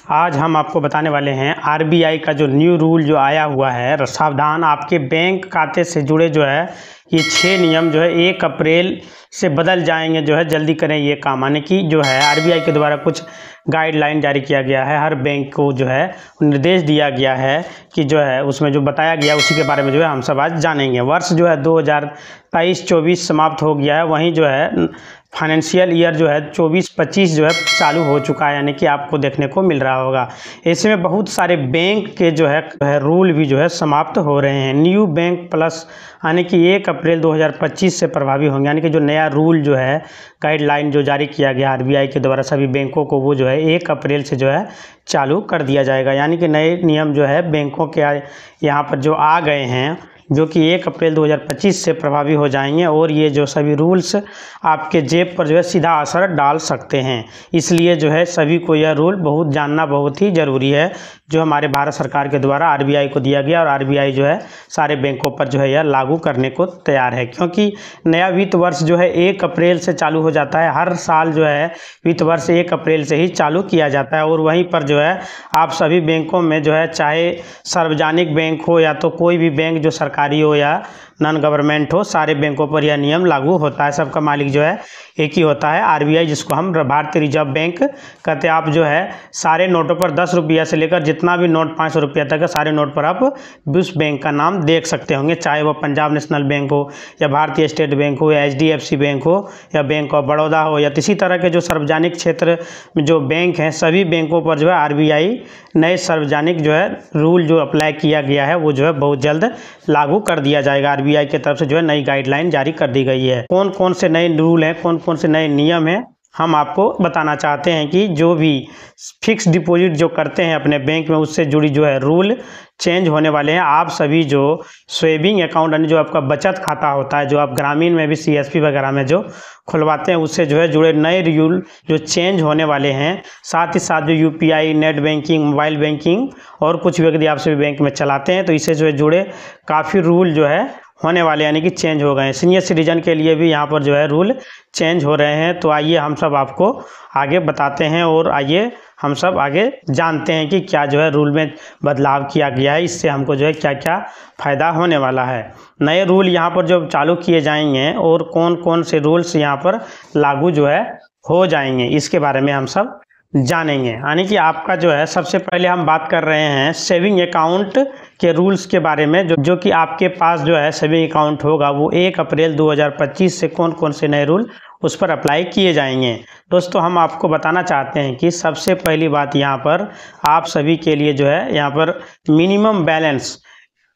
आज हम आपको बताने वाले हैं आरबीआई का जो न्यू रूल जो आया हुआ है। सावधान, आपके बैंक खाते से जुड़े जो है ये 6 नियम जो है 1 अप्रैल से बदल जाएंगे। जो है जल्दी करें ये काम, यानी कि जो है आरबीआई के द्वारा कुछ गाइडलाइन जारी किया गया है। हर बैंक को जो है निर्देश दिया गया है कि जो है उसमें जो बताया गया उसी के बारे में जो है हम सब आज जानेंगे। वर्ष जो है 2023-24 समाप्त हो गया है, वहीं जो है फाइनेंशियल ईयर जो है 24-25 जो है चालू हो चुका है, यानी कि आपको देखने को मिल रहा होगा। ऐसे में बहुत सारे बैंक के जो है रूल भी जो है समाप्त हो रहे हैं। न्यू बैंक प्लस यानी कि 1 अप्रैल 2025 से प्रभावी होंगे, यानी कि जो नया रूल जो है गाइडलाइन जो जारी किया गया आरबीआई के द्वारा सभी बैंकों को, वो जो है 1 अप्रैल से जो है चालू कर दिया जाएगा। यानी कि नए नियम जो है बैंकों के यहाँ पर जो आ गए हैं, जो कि 1 अप्रैल 2025 से प्रभावी हो जाएंगे और ये जो सभी रूल्स आपके जेब पर जो है सीधा असर डाल सकते हैं। इसलिए जो है सभी को यह रूल जानना बहुत ही ज़रूरी है, जो हमारे भारत सरकार के द्वारा आरबीआई को दिया गया, और आरबीआई जो है सारे बैंकों पर जो है यह लागू करने को तैयार है। क्योंकि नया वित्त वर्ष जो है 1 अप्रैल से चालू हो जाता है। हर साल जो है वित्त वर्ष 1 अप्रैल से ही चालू किया जाता है, और वहीं पर जो है आप सभी बैंकों में जो है, चाहे सार्वजनिक बैंक हो या तो कोई भी बैंक जो सरकारी हो या नॉन गवर्नमेंट हो, सारे बैंकों पर यह नियम लागू होता है। सबका मालिक जो है एक ही होता है, आरबीआई, जिसको हम भारतीय रिजर्व बैंक कहते हैं। आप जो है सारे नोटों पर 10 रुपया से लेकर जितना भी नोट 500 रुपया तक है, सारे नोट पर आप उस बैंक का नाम देख सकते होंगे, चाहे वह पंजाब नेशनल बैंक हो या भारतीय स्टेट बैंक हो या एचडीएफसी बैंक हो या बैंक ऑफ बड़ौदा हो या किसी तरह के जो सार्वजनिक क्षेत्र में जो बैंक हैं, सभी बैंकों पर जो है आरबीआई नए सार्वजनिक जो है रूल जो अप्लाई किया गया है वो जो है बहुत जल्द लागू कर दिया जाएगा। आरबीआई की तरफ से जो है नई गाइडलाइन जारी कर दी गई है। कौन कौन से नए रूल हैं, कौन कौन से नए नियम हैं, हम आपको बताना चाहते हैं कि जो भी फिक्स डिपॉजिट जो करते हैं अपने बैंक में, उससे जुड़ी जो है रूल चेंज होने वाले हैं। आप सभी जो सेविंग अकाउंट यानी जो आपका बचत खाता होता है, जो आप ग्रामीण में भी सीएसपी वगैरह में जो खुलवाते हैं, उससे जो है जुड़े नए रूल जो चेंज होने वाले हैं। साथ ही साथ जो UPI, net banking, mobile banking और कुछ भी यदि आप सभी बैंक में चलाते हैं तो इससे जो है जुड़े काफ़ी रूल जो है होने वाले, यानी कि चेंज हो गए हैं। सीनियर सिटीजन के लिए भी यहाँ पर जो है रूल चेंज हो रहे हैं। तो आइए हम सब आपको आगे बताते हैं और आइए हम सब आगे जानते हैं कि क्या जो है रूल में बदलाव किया गया है, इससे हमको जो है क्या क्या फ़ायदा होने वाला है। नए रूल यहाँ पर जो चालू किए जाएंगे और कौन कौन से रूल्स यहाँ पर लागू जो है हो जाएंगे, इसके बारे में हम सब जानेंगे। यानी कि आपका जो है सबसे पहले हम बात कर रहे हैं सेविंग अकाउंट के रूल्स के बारे में, जो कि आपके पास जो है सेविंग अकाउंट होगा वो 1 अप्रैल 2025 से कौन कौन से नए रूल उस पर अप्लाई किए जाएंगे। दोस्तों, हम आपको बताना चाहते हैं कि सबसे पहली बात यहाँ पर आप सभी के लिए जो है यहाँ पर मिनिमम बैलेंस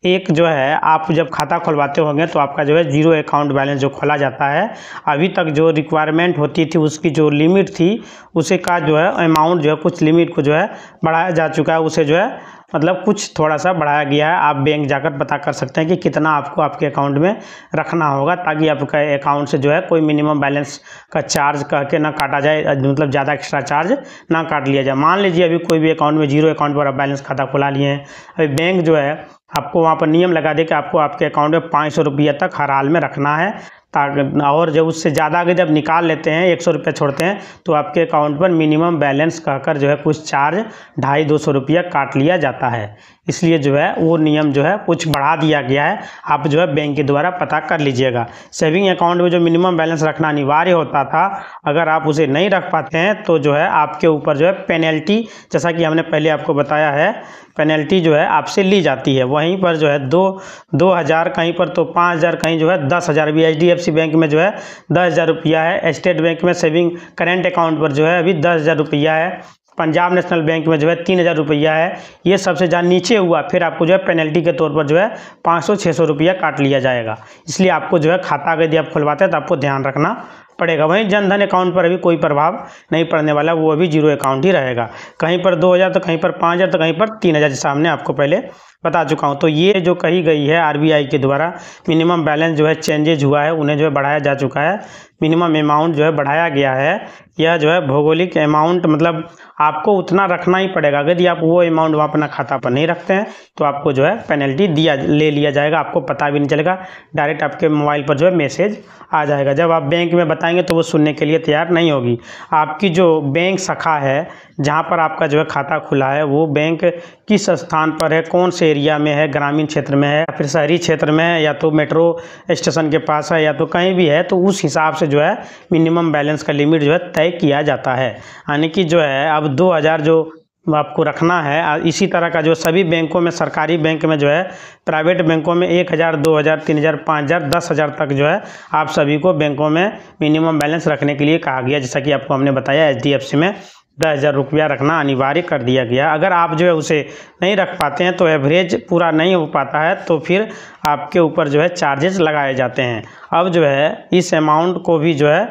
एक जो है, आप जब खाता खुलवाते होंगे तो आपका जो है 0 अकाउंट बैलेंस जो खोला जाता है, अभी तक जो रिक्वायरमेंट होती थी उसकी जो लिमिट थी उसे का जो है अमाउंट जो है कुछ लिमिट को जो है बढ़ाया जा चुका है। उसे जो है मतलब कुछ थोड़ा सा बढ़ाया गया है। आप बैंक जाकर पता कर सकते हैं कि कितना आपको आपके अकाउंट में रखना होगा, ताकि आपका अकाउंट से जो है कोई मिनिमम बैलेंस का चार्ज कह के ना काटा जाए, मतलब ज़्यादा एक्स्ट्रा चार्ज ना काट लिया जाए। मान लीजिए अभी कोई भी अकाउंट में 0 अकाउंट पर आप बैलेंस खाता खुला लिए हैं, अभी बैंक जो है आपको वहाँ पर नियम लगा दे कि आपको आपके अकाउंट में 500 रुपया तक हर हाल में रखना है, ताकि और जब उससे ज़्यादा आगे जब निकाल लेते हैं 100 रुपये छोड़ते हैं तो आपके अकाउंट पर मिनिमम बैलेंस कहकर जो है कुछ चार्ज 250-200 रुपया काट लिया जाता है। इसलिए जो है वो नियम जो है कुछ बढ़ा दिया गया है। आप जो है बैंक के द्वारा पता कर लीजिएगा। सेविंग अकाउंट में जो मिनिमम बैलेंस रखना अनिवार्य होता था, अगर आप उसे नहीं रख पाते हैं तो जो है आपके ऊपर जो है पेनल्टी, जैसा कि हमने पहले आपको बताया है, पेनल्टी जो है आपसे ली जाती है। वहीं पर जो है 2,000 कहीं पर तो 5,000 कहीं जो है 10,000 भी एचडीएफसी बैंक में जो है 10,000 रुपया है। स्टेट बैंक में सेविंग करेंट अकाउंट पर जो है अभी 10,000 रुपया है। पंजाब नेशनल बैंक में जो है 3,000 रुपया है। ये सबसे जहाँ नीचे हुआ फिर आपको जो है पेनल्टी के तौर पर जो है 500-600 रुपया काट लिया जाएगा। इसलिए आपको जो है खाता यदि आप खुलवाते हैं तो आपको ध्यान रखना पड़ेगा। वहीं जनधन अकाउंट पर अभी कोई प्रभाव नहीं पड़ने वाला, वो अभी 0 अकाउंट ही रहेगा। कहीं पर 2,000 तो कहीं पर 5,000 तो कहीं पर 3,000, जैसा हमने आपको पहले बता चुका हूँ। तो ये जो कही गई है आरबीआई के द्वारा मिनिमम बैलेंस जो है चेंजेज हुआ है, उन्हें जो है बढ़ाया जा चुका है। मिनिमम अमाउंट जो है बढ़ाया गया है। यह जो है भौगोलिक अमाउंट, मतलब आपको उतना रखना ही पड़ेगा। यदि आप वो अमाउंट वहाँ अपना खाता पर नहीं रखते हैं तो आपको जो है पेनल्टी ले लिया जाएगा। आपको पता भी नहीं चलेगा, डायरेक्ट आपके मोबाइल पर जो है मैसेज आ जाएगा। जब आप बैंक में बताएंगे तो वो सुनने के लिए तैयार नहीं होगी। आपकी जो बैंक शाखा है जहाँ पर आपका जो है खाता खुला है वो बैंक किस स्थान पर है, कौन से एरिया में है, ग्रामीण क्षेत्र में है या फिर शहरी क्षेत्र में है, या तो मेट्रो स्टेशन के पास है या तो कहीं भी है, तो उस हिसाब से जो है मिनिमम बैलेंस का लिमिट जो है तय किया जाता है। यानी कि जो है अब 2000 जो आपको रखना है, इसी तरह का जो सभी बैंकों में, सरकारी बैंक में जो है, प्राइवेट बैंकों में 1000, 2000, 3000, 5000, 10,000 तक जो है आप सभी को बैंकों में मिनिमम बैलेंस रखने के लिए कहा गया। जैसा कि आपको हमने बताया HDFC में 10,000 रुपया रखना अनिवार्य कर दिया गया। अगर आप जो है उसे नहीं रख पाते हैं तो एवरेज पूरा नहीं हो पाता है तो फिर आपके ऊपर जो है चार्जेस लगाए जाते हैं। अब जो है इस अमाउंट को भी जो है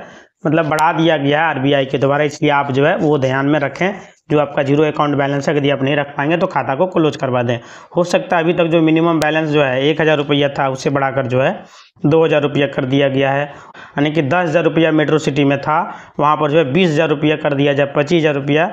मतलब बढ़ा दिया गया है RBI के द्वारा, इसलिए आप जो है वो ध्यान में रखें। जो आपका जीरो अकाउंट बैलेंस है, यदि आप नहीं रख पाएंगे तो खाता को क्लोज करवा दें। हो सकता है अभी तक जो मिनिमम बैलेंस जो है 1000 रुपया था उसे बढ़ाकर जो है 2000 रुपया कर दिया गया है। यानी कि 10,000 रुपया मेट्रो सिटी में था, वहाँ पर जो है 20,000 रुपया कर दिया जाए, 25,000 रुपया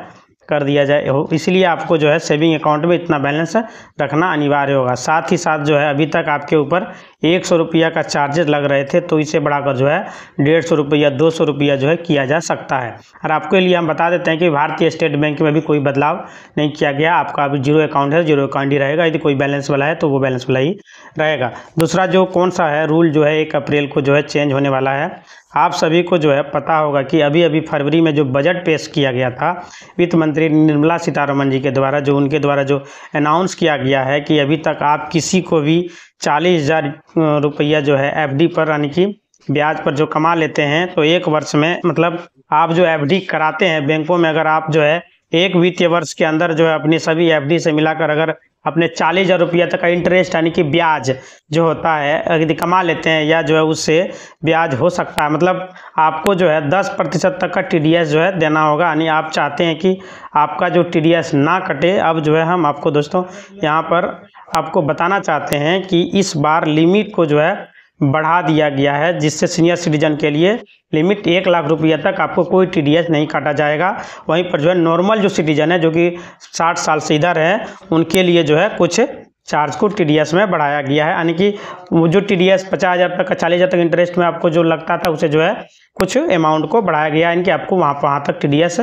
कर दिया जाए। इसलिए आपको जो है सेविंग अकाउंट में इतना बैलेंस रखना अनिवार्य होगा। साथ ही साथ जो है अभी तक आपके ऊपर 100 रुपया का चार्जेस लग रहे थे, तो इसे बढ़ाकर जो है 150 रुपया, 200 रुपया जो है किया जा सकता है। और आपके लिए हम बता देते हैं कि भारतीय स्टेट बैंक में भी कोई बदलाव नहीं किया गया। आपका अभी जीरो अकाउंट है, जीरो अकाउंट ही रहेगा। यदि कोई बैलेंस वाला है तो वो बैलेंस वाला ही रहेगा। दूसरा जो कौन सा है रूल जो है 1 अप्रैल को जो है चेंज होने वाला है। आप सभी को जो है पता होगा कि अभी फरवरी में जो बजट पेश किया गया था वित्त मंत्री निर्मला सीतारमण जी के द्वारा, जो उनके द्वारा जो अनाउंस किया गया है कि अभी तक आप किसी को भी 40,000 रुपया जो है FD पर, यानी कि ब्याज पर जो कमा लेते हैं, तो 1 वर्ष में मतलब आप जो FD कराते हैं बैंकों में, अगर आप जो है 1 वित्तीय वर्ष के अंदर जो है अपनी सभी FD से मिलाकर अगर अपने 40,000 रुपया तक का इंटरेस्ट यानी कि ब्याज जो होता है यदि कमा लेते हैं, या जो है उससे ब्याज हो सकता है, मतलब आपको जो है 10% तक का TDS जो है देना होगा। यानी आप चाहते हैं कि आपका जो TDS ना कटे। अब जो है हम आपको दोस्तों यहाँ पर आपको बताना चाहते हैं कि इस बार लिमिट को जो है बढ़ा दिया गया है, जिससे सीनियर सिटीजन के लिए लिमिट 1 लाख रुपया तक आपको कोई TDS नहीं काटा जाएगा। वहीं पर जो है नॉर्मल जो सिटीजन है जो कि 60 साल से इधर है, उनके लिए जो है कुछ चार्ज को TDS में बढ़ाया गया है। यानी कि वो जो TDS 50,000 तक का 40,000 तक इंटरेस्ट में आपको जो लगता था उसे जो है कुछ अमाउंट को बढ़ाया गया है, इनके आपको वहाँ तक TDS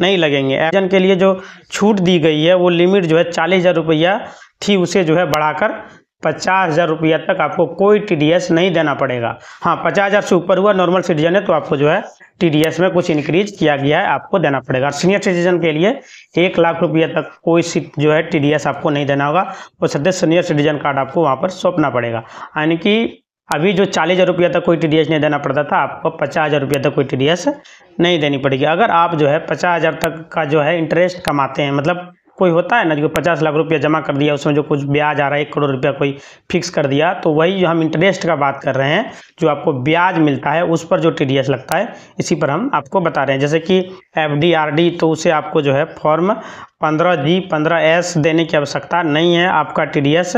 नहीं लगेंगे। एजन के लिए जो छूट दी गई है वो लिमिट जो है 40,000 रुपया थी, उसे जो है बढ़ाकर 50,000 रुपया तक आपको कोई TDS नहीं देना पड़ेगा। हाँ, 50,000 से ऊपर हुआ नॉर्मल सिटीजन है तो आपको जो है TDS में कुछ इंक्रीज किया गया है, आपको देना पड़ेगा। सीनियर सिटीजन के लिए 1 लाख रुपया तक कोई जो है TDS आपको नहीं देना होगा, वो सदैव सीनियर सिटीजन कार्ड आपको वहाँ पर सौंपना पड़ेगा। यानी कि अभी जो 40,000 रुपया तक कोई TDS नहीं देना पड़ता था, आपको 50,000 रुपया तक कोई TDS नहीं देनी पड़ेगी। अगर आप जो है 50,000 तक का जो है इंटरेस्ट कमाते हैं, मतलब कोई होता है ना जो 50 लाख रुपया जमा कर दिया, उसमें जो कुछ ब्याज आ रहा है 1 करोड़ रुपया कोई फिक्स कर दिया, तो वही जो हम इंटरेस्ट का बात कर रहे हैं, जो आपको ब्याज मिलता है उस पर जो TDS लगता है, इसी पर हम आपको बता रहे हैं। जैसे कि FD RD, तो उसे आपको जो है फॉर्म 15G 15S देने की आवश्यकता नहीं है, आपका TDS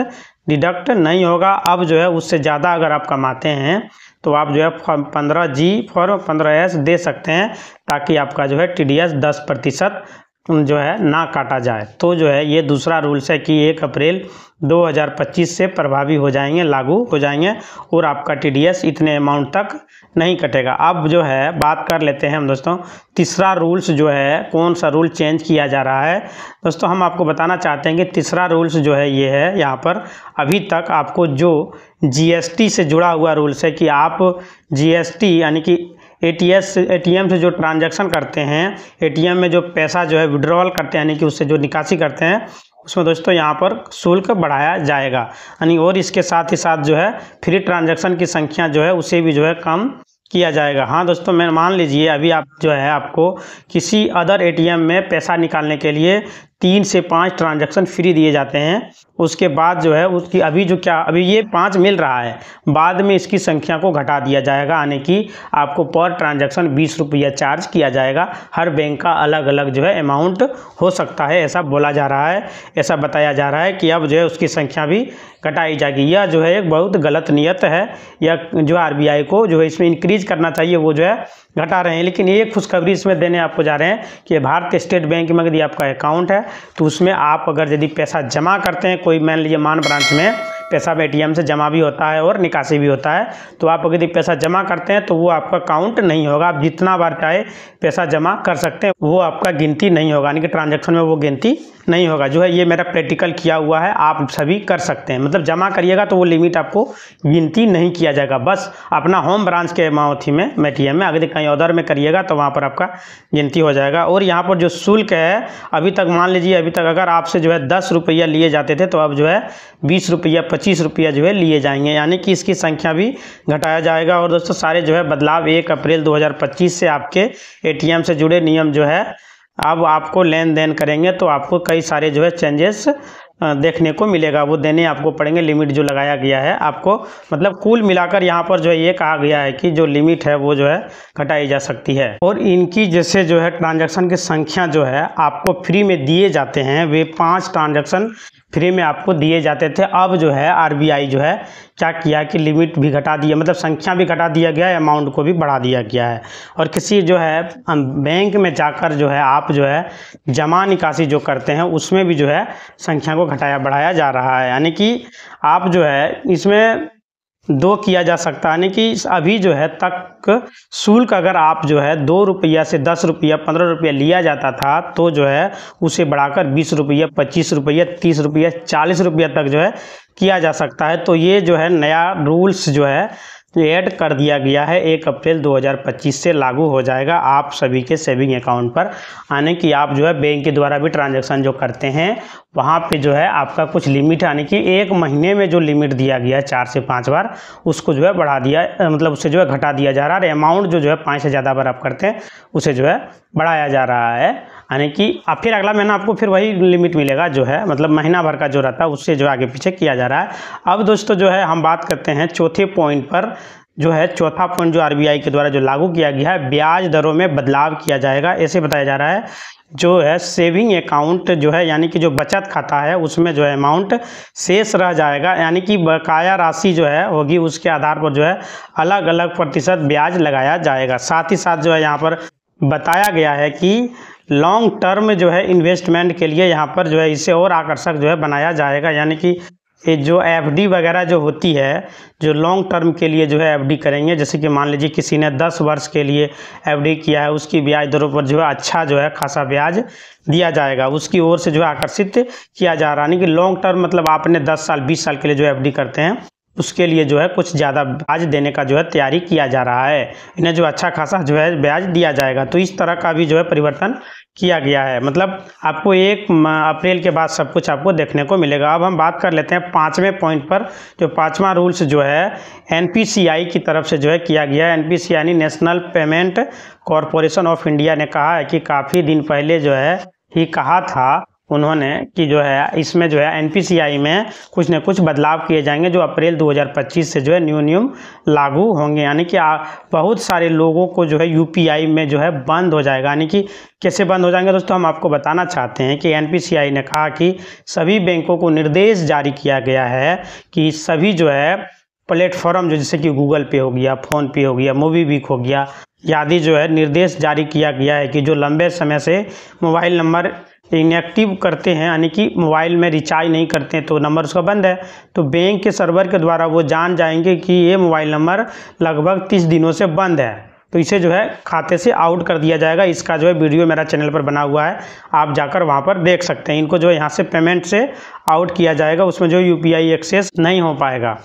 डिडक्ट नहीं होगा। अब जो है उससे ज़्यादा अगर आप कमाते हैं तो आप जो है 15G फॉर्म 15S दे सकते हैं, ताकि आपका जो है TDS 10% जो है ना काटा जाए। तो जो है ये दूसरा रूल्स है कि 1 अप्रैल 2025 से प्रभावी हो जाएंगे, लागू हो जाएंगे, और आपका TDS इतने अमाउंट तक नहीं कटेगा। अब जो है बात कर लेते हैं हम दोस्तों तीसरा रूल्स जो है, कौन सा रूल चेंज किया जा रहा है। दोस्तों हम आपको बताना चाहते हैं कि तीसरा रूल्स जो है ये है, यहाँ पर अभी तक आपको जो GST से जुड़ा हुआ रूल्स है कि आप GST यानी कि ATM से जो ट्रांजैक्शन करते हैं, ATM में जो पैसा जो है विड्रॉल करते हैं, यानी कि उससे जो निकासी करते हैं, उसमें दोस्तों यहाँ पर शुल्क बढ़ाया जाएगा। यानी और इसके साथ ही साथ जो है फ्री ट्रांजैक्शन की संख्या जो है उसे भी जो है कम किया जाएगा। हाँ दोस्तों, मैं मान लीजिए अभी आप जो है आपको किसी अदर ATM में पैसा निकालने के लिए 3 से 5 ट्रांजैक्शन फ्री दिए जाते हैं, उसके बाद जो है उसकी अभी ये 5 मिल रहा है, बाद में इसकी संख्या को घटा दिया जाएगा, यानी कि आपको पर ट्रांजैक्शन 20 रुपया चार्ज किया जाएगा। हर बैंक का अलग अलग जो है अमाउंट हो सकता है, ऐसा बोला जा रहा है, ऐसा बताया जा रहा है कि अब जो है उसकी संख्या भी घटाई जाएगी। यह जो है एक बहुत गलत नियत है, या जो RBI को जो है इसमें इंक्रीज करना चाहिए वो जो है घटा रहे हैं। लेकिन एक खुशखबरी इसमें देने आपको जा रहे हैं कि भारतीय स्टेट बैंक में यदि आपका अकाउंट है तो उसमें आप अगर यदि पैसा जमा करते हैं, कोई मान लीजिए मान ब्रांच में पैसा ATM से जमा भी होता है और निकासी भी होता है। तो आप अगर पैसा जमा करते हैं तो वो आपका काउंट नहीं होगा। आप जितना बार चाहे पैसा जमा कर सकते हैं, वो आपका गिनती नहीं होगा, यानी कि ट्रांजैक्शन में वो गिनती नहीं होगा। जो है ये मेरा प्रैक्टिकल किया हुआ है, आप सभी कर सकते हैं। मतलब जमा करिएगा तो वो लिमिट आपको गिनती नहीं किया जाएगा। बस अपना होम ब्रांच के अमाउंट में ATM में, अगर कहीं अदर में करिएगा तो वहाँ पर आपका गिनती हो जाएगा। और यहाँ पर जो शुल्क है, अभी तक मान लीजिए अभी तक अगर आपसे जो है 10 रुपया लिए जाते थे, तो अब जो है 20 रुपया 25 रुपया जो है लिए जाएंगे, यानी कि इसकी संख्या भी घटाया जाएगा। और दोस्तों सारे जो है बदलाव 1 अप्रैल 2025 से आपके ATM से जुड़े नियम जो है अब आपको लेन देन करेंगे तो आपको कई सारे जो है चेंजेस देखने को मिलेगा, वो देने आपको पड़ेंगे। लिमिट जो लगाया गया है आपको, मतलब कुल मिलाकर यहाँ पर जो है ये कहा गया है कि जो लिमिट है वो जो है घटाई जा सकती है। और इनकी जैसे जो है ट्रांजैक्शन की संख्या जो है आपको फ्री में दिए जाते हैं, वे 5 ट्रांजैक्शन फ्री में आपको दिए जाते थे। अब जो है RBI जो है क्या किया कि लिमिट भी घटा दिया, मतलब संख्या भी घटा दिया गया है, अमाउंट को भी बढ़ा दिया गया है। और किसी जो है बैंक में जाकर जो है आप जो है जमा निकासी जो करते हैं उसमें भी जो है संख्या को घटाया बढ़ाया जा रहा है, यानी कि आप जो है इसमें 2 किया जा सकता है। यानी कि अभी जो है तक शुल्क अगर आप जो है 2 रुपया से 10 रुपया 15 रुपया लिया जाता था, तो जो है उसे बढ़ाकर 20 रुपया 25 रुपया 30 रुपया 40 रुपया तक जो है किया जा सकता है। तो ये जो है नया रूल्स जो है ऐड कर दिया गया है, 1 अप्रैल 2025 से लागू हो जाएगा आप सभी के सेविंग अकाउंट पर। यानी कि आप जो है बैंक के द्वारा भी ट्रांजैक्शन जो करते हैं वहाँ पे जो है आपका कुछ लिमिट, यानी कि 1 महीने में जो लिमिट दिया गया है 4 से 5 बार, उसको जो है बढ़ा दिया, मतलब उससे जो है घटा दिया जा रहा है। अमाउंट जो है 5 से ज़्यादा बार आप करते हैं उसे जो है बढ़ाया जा रहा है, यानी कि अब फिर अगला महीना आपको फिर वही लिमिट मिलेगा जो है, मतलब महीना भर का जो रहता है उससे जो आगे पीछे किया जा रहा है। अब दोस्तों जो है हम बात करते हैं चौथे पॉइंट पर, जो है चौथा पॉइंट जो RBI के द्वारा जो लागू किया गया है, ब्याज दरों में बदलाव किया जाएगा। ऐसे बताया जा रहा है जो है सेविंग अकाउंट जो है, यानी कि जो बचत खाता है उसमें जो है अमाउंट शेष रह जाएगा, यानी कि बकाया राशि जो है होगी उसके आधार पर जो है अलग अलग प्रतिशत ब्याज लगाया जाएगा। साथ ही साथ जो है यहाँ पर बताया गया है कि लॉन्ग टर्म जो है इन्वेस्टमेंट के लिए यहाँ पर जो है इसे और आकर्षक जो है बनाया जाएगा, यानी कि ये जो FD वगैरह जो होती है, जो लॉन्ग टर्म के लिए जो है FD करेंगे, जैसे कि मान लीजिए किसी ने 10 वर्ष के लिए FD किया है, उसकी ब्याज दरों पर जो है अच्छा जो है खासा ब्याज दिया जाएगा, उसकी ओर से जो है आकर्षित किया जा रहा है। यानी कि लॉन्ग टर्म मतलब आपने 10 साल 20 साल के लिए जो FD करते हैं उसके लिए जो है कुछ ज़्यादा ब्याज देने का जो है तैयारी किया जा रहा है, इन्हें जो अच्छा खासा जो है ब्याज दिया जाएगा। तो इस तरह का भी जो है परिवर्तन किया गया है, मतलब आपको 1 अप्रैल के बाद सब कुछ आपको देखने को मिलेगा। अब हम बात कर लेते हैं 5वें पॉइंट पर, जो 5वां रूल्स जो है NPCI की तरफ से जो है किया गया है। NPCI यानी national payment corporation of India ने कहा है कि काफ़ी दिन पहले जो है ही कहा था उन्होंने कि जो है इसमें जो है NPCI में कुछ न कुछ बदलाव किए जाएंगे, जो अप्रैल 2025 से जो है न्यू नियम लागू होंगे। यानी कि बहुत सारे लोगों को जो है UPI में जो है बंद हो जाएगा। यानी कि कैसे बंद हो जाएंगे दोस्तों, हम आपको बताना चाहते हैं कि NPCI ने कहा कि सभी बैंकों को निर्देश जारी किया गया है कि सभी जो है प्लेटफॉर्म जो जैसे कि गूगल पे हो गया, फ़ोन पे हो गया, मोबीक्विक हो गया, आदि जो है निर्देश जारी किया गया है कि जो लंबे समय से मोबाइल नंबर इनएक्टिव करते हैं, यानी कि मोबाइल में रिचार्ज नहीं करते हैं तो नंबर उसका बंद है, तो बैंक के सर्वर के द्वारा वो जान जाएंगे कि ये मोबाइल नंबर लगभग 30 दिनों से बंद है, तो इसे जो है खाते से आउट कर दिया जाएगा। इसका जो है वीडियो मेरा चैनल पर बना हुआ है, आप जाकर वहाँ पर देख सकते हैं। इनको जो है यहाँ से पेमेंट से आउट किया जाएगा, उसमें जो UPI एक्सेस नहीं हो पाएगा।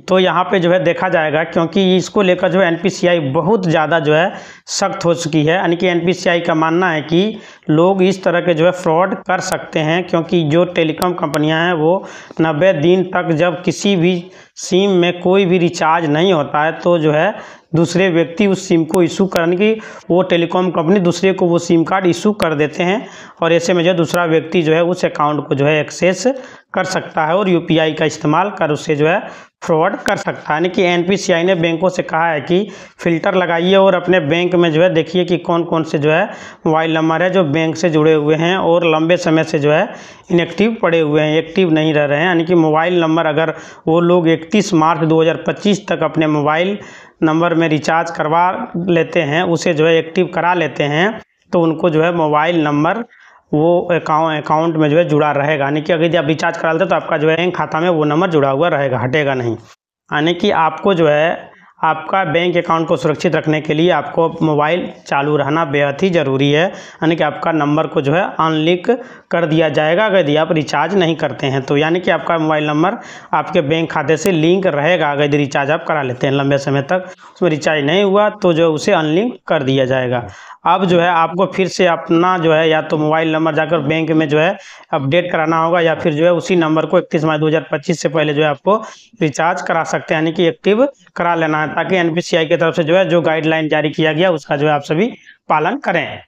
तो यहाँ पे जो है देखा जाएगा, क्योंकि इसको लेकर जो है NPCI बहुत ज़्यादा जो है सख्त हो चुकी है। यानी कि NPCI का मानना है कि लोग इस तरह के जो है फ्रॉड कर सकते हैं, क्योंकि जो टेलीकॉम कंपनियां हैं वो 90 दिन तक जब किसी भी सिम में कोई भी रिचार्ज नहीं होता है तो जो है दूसरे व्यक्ति उस सिम को इशू करने की, वो टेलीकॉम कंपनी दूसरे को वो सिम कार्ड इशू कर देते हैं, और ऐसे में जो दूसरा व्यक्ति जो है उस अकाउंट को जो है एक्सेस कर सकता है और UPI का इस्तेमाल कर उससे जो है फ्रॉड कर सकता है। यानी कि NPCI ने बैंकों से कहा है कि फ़िल्टर लगाइए और अपने बैंक में जो है देखिए कि कौन कौन से जो है मोबाइल नंबर है जो बैंक से जुड़े हुए हैं और लंबे समय से जो है इनएक्टिव पड़े हुए हैं, एक्टिव नहीं रह रहे हैं। यानी कि मोबाइल नंबर अगर वो लोग 31 मार्च 2025 तक अपने मोबाइल नंबर में रिचार्ज करवा लेते हैं, उसे जो है एक्टिव करा लेते हैं, तो उनको जो है मोबाइल नंबर वो अकाउंट में जो है जुड़ा रहेगा। यानी कि अगर आप रिचार्ज करा लेते तो आपका जो है बैंक खाता में वो नंबर जुड़ा हुआ रहेगा, हटेगा नहीं। यानी कि आपको जो है आपका बैंक अकाउंट को सुरक्षित रखने के लिए आपको मोबाइल चालू रहना बेहद ही ज़रूरी है। यानी कि आपका नंबर को जो है अनलिंक कर दिया जाएगा अगर आप रिचार्ज नहीं करते हैं तो। यानी कि आपका मोबाइल नंबर आपके बैंक खाते से लिंक रहेगा अगर रिचार्ज आप करा लेते हैं लंबे समय तक, उसमें रिचार्ज नहीं हुआ तो जो उसे अनलिंक कर दिया जाएगा। अब जो है आपको फिर से अपना जो है या तो मोबाइल नंबर जाकर बैंक में जो है अपडेट कराना होगा या फिर जो है उसी नंबर को 31 मई 2025 से पहले जो है आपको रिचार्ज करा सकते हैं, यानी कि एक्टिव करा लेना है, ताकि एनपीसीआई की तरफ से जो है जो गाइडलाइन जारी किया गया उसका जो है आप सभी पालन करें।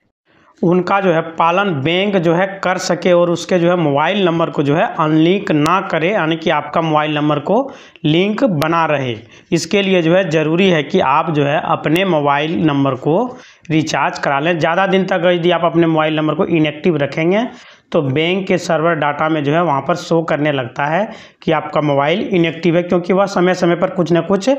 उनका जो है पालन बैंक जो है कर सके और उसके जो है मोबाइल नंबर को जो है अनलिंक ना करे, यानी कि आपका मोबाइल नंबर को लिंक बना रहे। इसके लिए जो है ज़रूरी है कि आप जो है अपने मोबाइल नंबर को रिचार्ज करा लें। ज़्यादा दिन तक यदि आप अपने मोबाइल नंबर को इनएक्टिव रखेंगे तो बैंक के सर्वर डाटा में जो है वहाँ पर शो करने लगता है कि आपका मोबाइल इनएक्टिव है, क्योंकि वह समय समय पर कुछ ना कुछ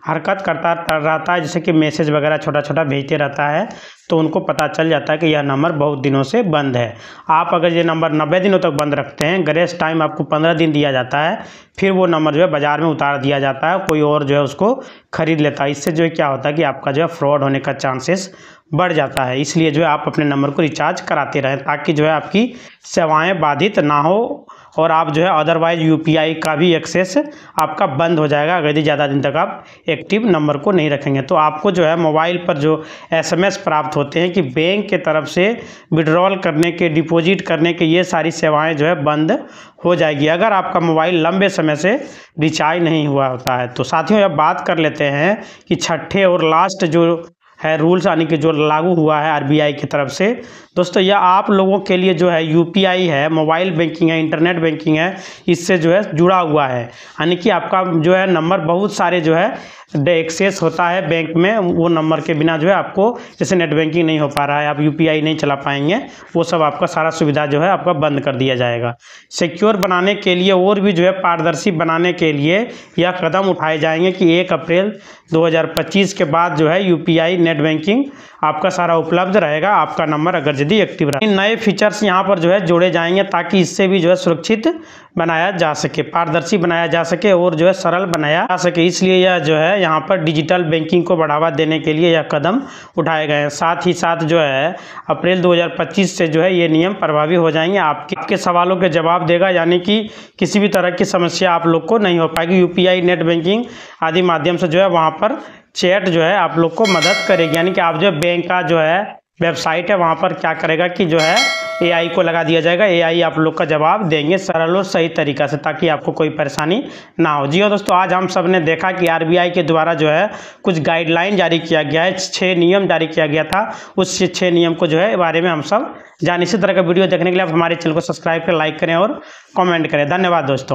हरकत करता रहता है, जैसे कि मैसेज वगैरह छोटा छोटा भेजते रहता है, तो उनको पता चल जाता है कि यह नंबर बहुत दिनों से बंद है। आप अगर ये नंबर 90 दिनों तक बंद रखते हैं, ग्रेस टाइम आपको 15 दिन दिया जाता है, फिर वो नंबर जो है बाज़ार में उतार दिया जाता है, कोई और जो है उसको खरीद लेता है। इससे जो है क्या होता है कि आपका जो है फ्रॉड होने का चांसेस बढ़ जाता है। इसलिए जो है आप अपने नंबर को रिचार्ज कराते रहें ताकि जो है आपकी सेवाएं बाधित ना हो और आप जो है अदरवाइज यूपीआई का भी एक्सेस आपका बंद हो जाएगा अगर ज़्यादा दिन तक आप एक्टिव नंबर को नहीं रखेंगे। तो आपको जो है मोबाइल पर जो एसएमएस प्राप्त होते हैं कि बैंक के तरफ से विड्रॉल करने के, डिपॉजिट करने के, ये सारी सेवाएं जो है बंद हो जाएगी अगर आपका मोबाइल लंबे समय से रिचार्ज नहीं हुआ होता है। तो साथियों अब बात कर लेते हैं कि छठे और लास्ट जो है रूल्स यानी कि जो लागू हुआ है आरबीआई की तरफ से। दोस्तों यह आप लोगों के लिए जो है यूपीआई है, मोबाइल बैंकिंग है, इंटरनेट बैंकिंग है, इससे जो है जुड़ा हुआ है। यानी कि आपका जो है नंबर बहुत सारे जो है एक्सेस होता है बैंक में, वो नंबर के बिना जो है आपको जैसे नेट बैंकिंग नहीं हो पा रहा है, आप यूपीआई नहीं चला पाएंगे, वो सब आपका सारा सुविधा जो है आपका बंद कर दिया जाएगा। सिक्योर बनाने के लिए और भी जो है पारदर्शी बनाने के लिए यह कदम उठाए जाएंगे कि 1 अप्रैल 2025 के बाद जो है यूपीआई नेट बैंकिंग आपका सारा उपलब्ध रहेगा, आपका नंबर अगर यदि एक्टिव रहे। नए फीचर्स यहाँ पर जो है जोड़े जाएंगे ताकि इससे भी जो है सुरक्षित बनाया जा सके, पारदर्शी बनाया जा सके और जो है सरल बनाया जा सके। इसलिए यह जो है यहाँ पर डिजिटल बैंकिंग को बढ़ावा देने के लिए यह कदम उठाए गए हैं। साथ ही साथ जो है अप्रैल 2025 से जो है ये नियम प्रभावी हो जाएंगे, आपके सवालों के जवाब देगा, यानी कि किसी भी तरह की समस्या आप लोग को नहीं हो पाएगी। यूपीआई नेट बैंकिंग आदि माध्यम से जो है वहाँ पर चैट जो है आप लोग को मदद करेगी, यानी कि आप जो बैंक का जो है वेबसाइट है वहाँ पर क्या करेगा कि जो है एआई को लगा दिया जाएगा, एआई आप लोग का जवाब देंगे सरल और सही तरीका से, ताकि आपको कोई परेशानी ना हो। जी हाँ दोस्तों, आज हम सब ने देखा कि आरबीआई के द्वारा जो है कुछ गाइडलाइन जारी किया गया है, 6 नियम जारी किया गया था, उस 6 नियम को जो है बारे में हम सब जान। इसी तरह का वीडियो देखने के लिए आप हमारे चैनल को सब्सक्राइब करें, लाइक करें और कमेंट करें। धन्यवाद दोस्तों।